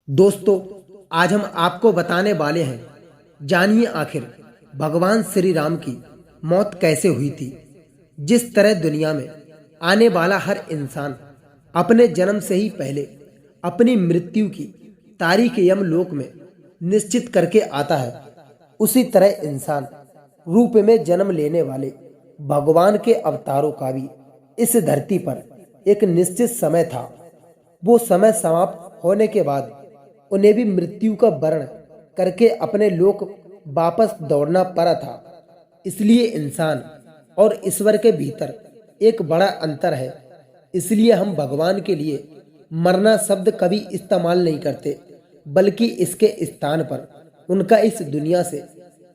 दोस्तों, आज हम आपको बताने वाले हैं, जानिए आखिर भगवान श्री राम की मौत कैसे हुई थी। जिस तरह दुनिया में आने वाला हर इंसान अपने जन्म से ही पहले अपनी मृत्यु की तारीख यमलोक में निश्चित करके आता है, उसी तरह इंसान रूप में जन्म लेने वाले भगवान के अवतारों का भी इस धरती पर एक निश्चित समय था। वो समय समाप्त होने के बाद उन्हें भी मृत्यु का वर्ण करके अपने लोक वापस दौड़ना पड़ा था। इसलिए इंसान और ईश्वर के भीतर एक बड़ा अंतर है। इसलिए हम भगवान के लिए मरना शब्द कभी इस्तेमाल नहीं करते, बल्कि इसके स्थान पर उनका इस दुनिया से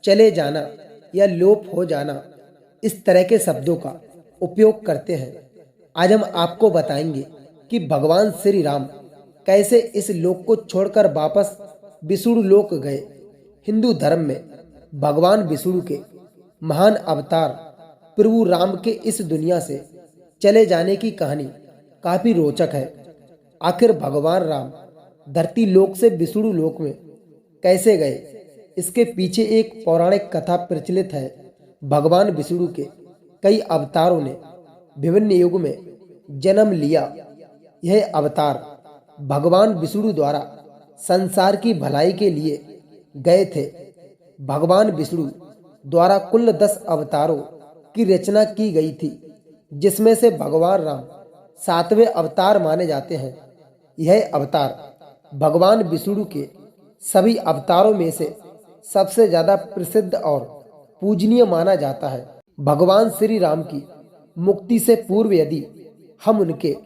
चले जाना या लोप हो जाना, इस तरह के शब्दों का उपयोग करते हैं। आज हम आपको बताएंगे कि भगवान श्री राम कैसे इस लोक को छोड़कर वापस विष्णु लोक गए। हिंदू धर्म में भगवान विष्णु के महान अवतार प्रभु राम के इस दुनिया से चले जाने की कहानी काफी रोचक है। आखिर भगवान राम धरती लोक से विष्णु लोक में कैसे गए, इसके पीछे एक पौराणिक कथा प्रचलित है। भगवान विष्णु के कई अवतारों ने विभिन्न युग में जन्म लिया। यह अवतार भगवान विष्णु द्वारा संसार की भलाई के लिए गए थे। भगवान विष्णु द्वारा कुल 10 अवतारों की रचना की गई थी, जिसमें से भगवान राम 7वें अवतार माने जाते हैं। यह अवतार भगवान विष्णु के सभी अवतारों में से सबसे ज्यादा प्रसिद्ध और पूजनीय माना जाता है। भगवान श्री राम की मुक्ति से पूर्व यदि हम उनके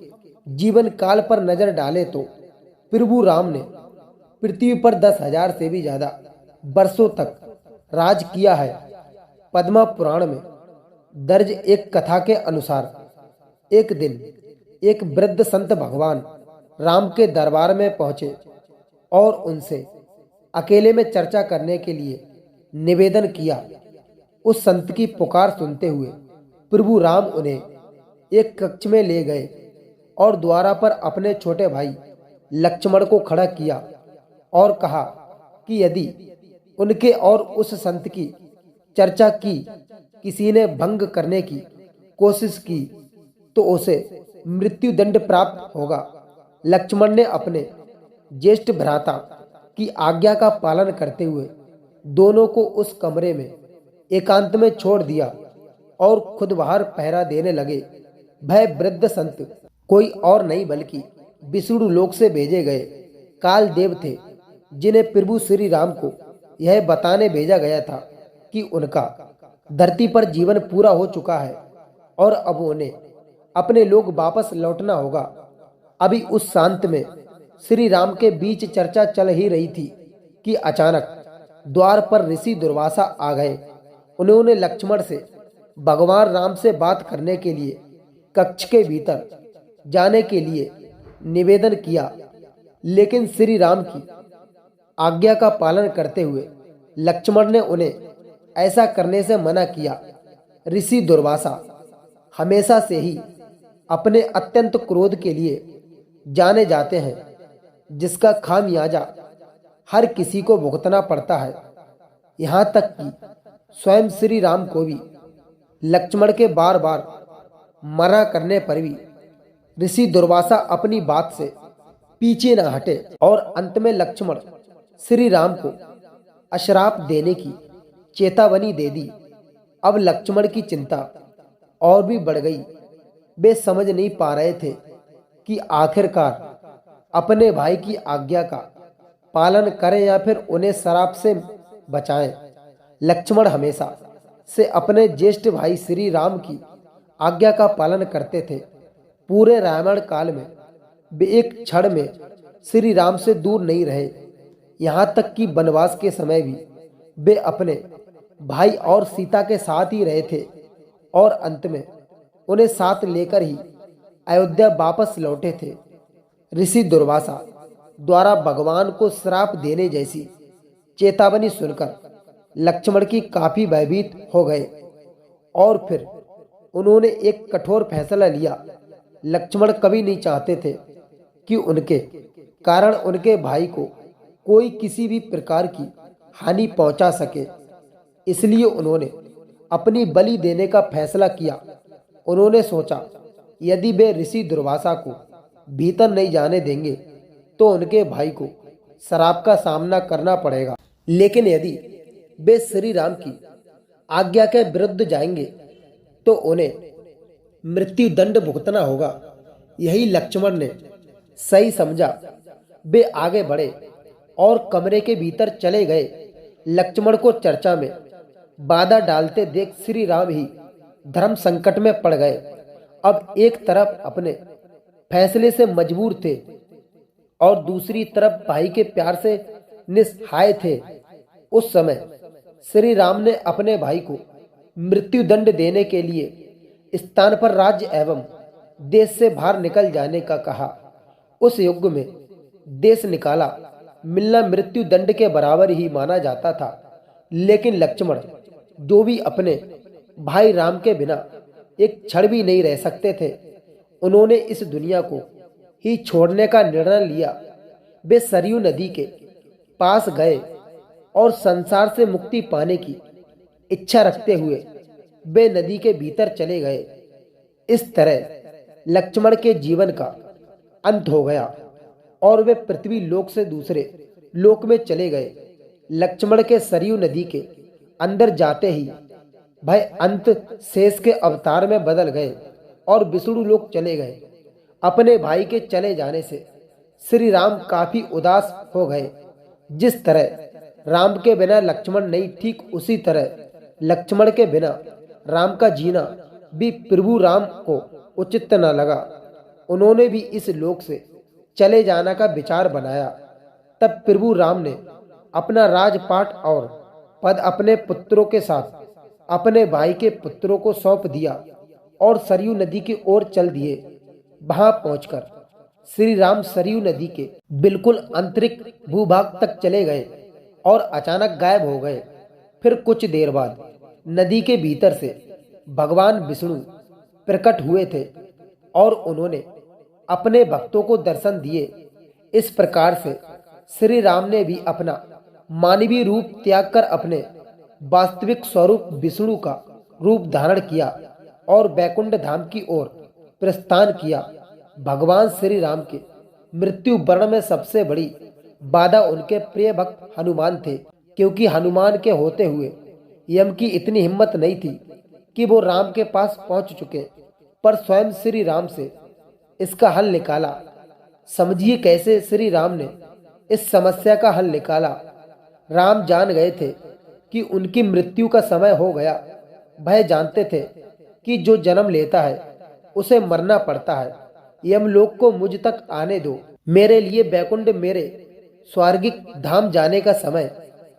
जीवन काल पर नजर डालें तो प्रभु राम ने पृथ्वी पर 10,000 से भी ज्यादा वर्षों तक राज किया है। पद्मा पुराण में दर्ज एक कथा के अनुसार एक दिन एक वृद्ध संत भगवान राम के दरबार में पहुंचे और उनसे अकेले में चर्चा करने के लिए निवेदन किया। उस संत की पुकार सुनते हुए प्रभु राम उन्हें एक कक्ष में ले गए और द्वारा पर अपने छोटे भाई लक्ष्मण को खड़ा किया और कहा कि यदि उनके और उस संत की चर्चा की किसी ने भंग करने की कोशिश की तो उसे मृत्यु दंड प्राप्त होगा। लक्ष्मण ने अपने ज्येष्ठ भ्राता की आज्ञा का पालन करते हुए दोनों को उस कमरे में एकांत में छोड़ दिया और खुद बाहर पहरा देने लगे। वह वृद्ध संत कोई और नहीं बल्कि विष्णु लोक से भेजे गए काल देव थे, जिन्हें प्रभु श्री राम को यह बताने भेजा गया था कि उनका धरती पर जीवन पूरा हो चुका है और अब उन्हें अपने लोक वापस लौटना होगा। अभी उस शांत में श्री राम के बीच चर्चा चल ही रही थी कि अचानक द्वार पर ऋषि दुर्वासा आ गए। उन्होंने लक्ष्मण से भगवान राम से बात करने के लिए कक्ष के भीतर जाने के लिए निवेदन किया, लेकिन श्री राम की आज्ञा का पालन करते हुए लक्ष्मण ने उन्हें ऐसा करने से मना किया। ऋषि दुर्वासा हमेशा से ही अपने अत्यंत क्रोध के लिए जाने जाते हैं, जिसका खामियाजा हर किसी को भुगतना पड़ता है। यहाँ तक कि स्वयं श्री राम को भी लक्ष्मण के बार बार मना करने पर भी ऋषि दुर्वासा अपनी बात से पीछे न हटे और अंत में लक्ष्मण श्री राम को अश्राप देने की चेतावनी दे दी। अब लक्ष्मण की चिंता और भी बढ़ गई। वे समझ नहीं पा रहे थे कि आखिरकार अपने भाई की आज्ञा का पालन करें या फिर उन्हें श्राप से बचाएं। लक्ष्मण हमेशा से अपने ज्येष्ठ भाई श्री राम की आज्ञा का पालन करते थे। पूरे रामायण काल में वे एक क्षण में श्री राम से दूर नहीं रहे। यहाँ तक कि वनवास के समय भी वे अपने भाई और सीता के साथ ही रहे थे और अंत में उन्हें साथ लेकर ही अयोध्या वापस लौटे थे। ऋषि दुर्वासा द्वारा भगवान को श्राप देने जैसी चेतावनी सुनकर लक्ष्मण की काफी भयभीत हो गए और फिर उन्होंने एक कठोर फैसला लिया। लक्ष्मण कभी नहीं चाहते थे कि उनके कारण उनके भाई को कोई किसी भी प्रकार की हानि पहुंचा सके। इसलिए उन्होंने अपनी बलि देने का फैसला किया। उन्होंने सोचा, यदि वे ऋषि दुर्वासा को भीतर नहीं जाने देंगे तो उनके भाई को श्राप का सामना करना पड़ेगा, लेकिन यदि वे श्री राम की आज्ञा के विरुद्ध जाएंगे तो उन्हें मृत्यु दंड भुगतना होगा। यही लक्ष्मण ने सही समझा। वे आगे बढ़े और कमरे के भीतर चले गए। लक्ष्मण को चर्चा में बाधा डालते देख श्री राम ही धर्म संकट में पड़ गए। अब एक तरफ अपने फैसले से मजबूर थे और दूसरी तरफ भाई के प्यार से निस्सहाय थे। उस समय श्री राम ने अपने भाई को मृत्यु दंड देने के लिए स्थान पर राज्य एवं देश से बाहर निकल जाने का कहा। उस युग में देश निकाला मिलना मृत्यु दंड के बराबर ही माना जाता था, लेकिन लक्ष्मण जो भी अपने भाई राम के बिना एक क्षण भी नहीं रह सकते थे, उन्होंने इस दुनिया को ही छोड़ने का निर्णय लिया। वे सरयू नदी के पास गए और संसार से मुक्ति पाने की इच्छा रखते हुए वे नदी के भीतर चले गए। इस तरह लक्ष्मण के जीवन का अंत हो गया और वे पृथ्वी लोक से दूसरे लोक में चले गए। लक्ष्मण के सरयू नदी के अंदर जाते ही भय अंत शेष के अवतार में बदल गए और विष्णु लोक चले गए। अपने भाई के चले जाने से श्री राम काफी उदास हो गए। जिस तरह राम के बिना लक्ष्मण नहीं, ठीक उसी तरह लक्ष्मण के बिना राम का जीना भी प्रभु राम को उचित न लगा। उन्होंने भी इस लोक से चले जाना का विचार बनाया। तब प्रभु राम ने अपना राजपाट और पद अपने पुत्रों के साथ अपने भाई के पुत्रों को सौंप दिया और सरयू नदी की ओर चल दिए। वहां पहुंचकर श्री राम सरयू नदी के बिल्कुल आंतरिक भूभाग तक चले गए और अचानक गायब हो गए। फिर कुछ देर बाद नदी के भीतर से भगवान विष्णु प्रकट हुए थे और उन्होंने अपने भक्तों को दर्शन दिए। इस प्रकार से श्री राम ने भी अपना मानवीय रूप त्याग कर अपने वास्तविक स्वरूप विष्णु का रूप धारण किया और बैकुंठ धाम की ओर प्रस्थान किया। भगवान श्री राम के मृत्यु वर्ण में सबसे बड़ी बाधा उनके प्रिय भक्त हनुमान थे, क्योंकि हनुमान के होते हुए यम की इतनी हिम्मत नहीं थी कि वो राम के पास पहुंच चुके, पर स्वयं श्री राम से इसका हल निकाला। समझिए कैसे श्री राम ने इस समस्या का हल निकाला। राम जान गए थे कि उनकी मृत्यु का समय हो गया। वह जानते थे कि जो जन्म लेता है उसे मरना पड़ता है। यमलोक को मुझ तक आने दो, मेरे लिए बैकुंठ, मेरे स्वर्गिक धाम जाने का समय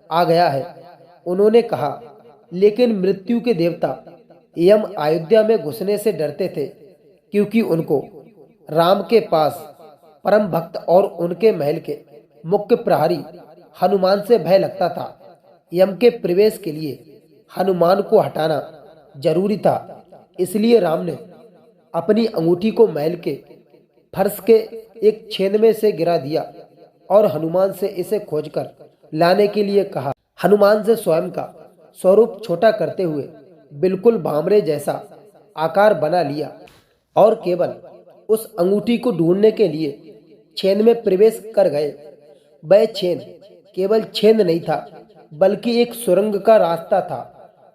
आ गया है, उन्होंने कहा। लेकिन मृत्यु के देवता यम अयोध्या में घुसने से डरते थे, क्योंकि उनको राम के पास परम भक्त और उनके महल के मुख्य प्रहरी हनुमान से भय लगता था। यम के प्रवेश के लिए हनुमान को हटाना जरूरी था। इसलिए राम ने अपनी अंगूठी को महल के फर्श के एक छेद में से गिरा दिया और हनुमान से इसे खोजकर लाने के लिए कहा। हनुमान से स्वयं का स्वरूप छोटा करते हुए बिल्कुल भामरे जैसा आकार बना लिया और केवल उस अंगूठी को ढूंढने के लिए छेद में प्रवेश कर गए। वह छेद केवल छेद नहीं था, बल्कि एक सुरंग का रास्ता था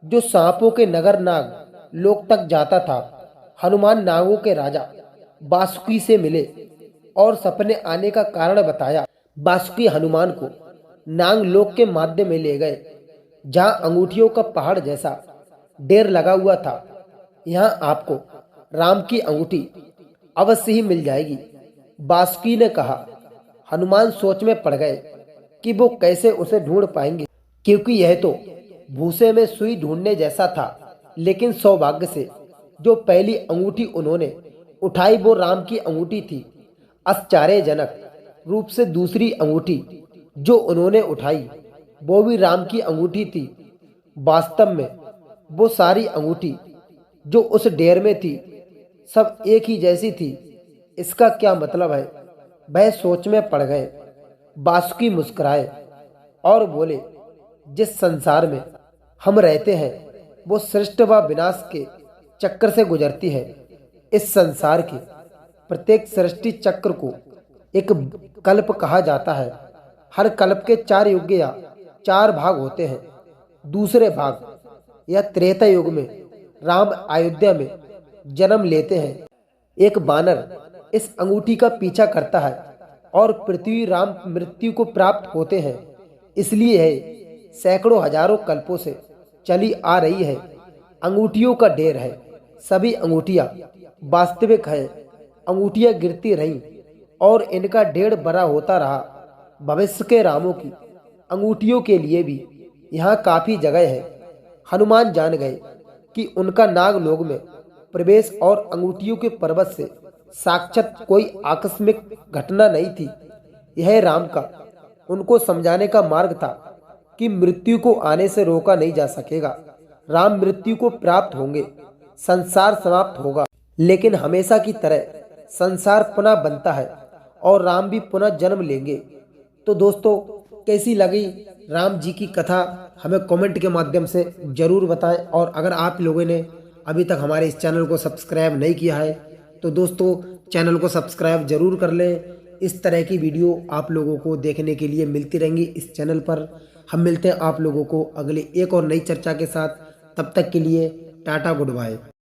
जो सांपों के नगर नाग लोक तक जाता था। हनुमान नागों के राजा वासुकी से मिले और सपने आने का कारण बताया। वासुकी हनुमान को नाग लोक के माध्यम में ले गए, जहां अंगूठियों का पहाड़ जैसा ढेर लगा हुआ था। यहां आपको राम की अंगूठी अवश्य ही मिल जाएगी, वासुकी ने कहा। हनुमान सोच में पड़ गए कि वो कैसे उसे ढूंढ पाएंगे, क्योंकि यह तो भूसे में सुई ढूंढने जैसा था। लेकिन सौभाग्य से जो पहली अंगूठी उन्होंने उठाई वो राम की अंगूठी थी। आश्चर्यजनक रूप से दूसरी अंगूठी जो उन्होंने उठाई वो भी राम की अंगूठी थी। वास्तव में वो सारी अंगूठी जो उस ढेर में थी सब एक ही जैसी थी। इसका क्या मतलब है? वह सोच में पड़ गए। बासुकी मुस्कुराए और बोले, जिस संसार में हम रहते हैं वो सृष्टि व विनाश के चक्र से गुजरती है। इस संसार के प्रत्येक सृष्टि चक्र को एक कल्प कहा जाता है। हर कल्प के 4 युग या 4 भाग होते हैं। दूसरे भाग या त्रेता युग में राम अयोध्या में जन्म लेते हैं। एक बानर इस अंगूठी का पीछा करता है और पृथ्वी राम मृत्यु को प्राप्त होते हैं। इसलिए है सैकड़ों हजारों कल्पों से चली आ रही है। अंगूठियों का ढेर है। सभी अंगूठियां वास्तविक हैं। अंगूठियां गिरती रहीं और इनका ढेर बड़ा होता रहा। भविष्य के रामों की अंगूठियों के लिए भी यहाँ काफी जगह है। हनुमान जान गए कि उनका नागलोक में प्रवेश और अंगूठियों के पर्वत से साक्षात कोई आकस्मिक घटना नहीं थी। यह राम का उनको समझाने का मार्ग था कि मृत्यु को आने से रोका नहीं जा सकेगा। राम मृत्यु को प्राप्त होंगे, संसार समाप्त होगा, लेकिन हमेशा की तरह संसार पुनः बनता है और राम भी पुनः जन्म लेंगे। तो दोस्तों, कैसी लगी राम जी की कथा हमें कमेंट के माध्यम से जरूर बताएं। और अगर आप लोगों ने अभी तक हमारे इस चैनल को सब्सक्राइब नहीं किया है तो दोस्तों चैनल को सब्सक्राइब जरूर कर लें। इस तरह की वीडियो आप लोगों को देखने के लिए मिलती रहेंगी इस चैनल पर। हम मिलते हैं आप लोगों को अगले एक और नई चर्चा के साथ। तब तक के लिए टाटा, गुड बाय।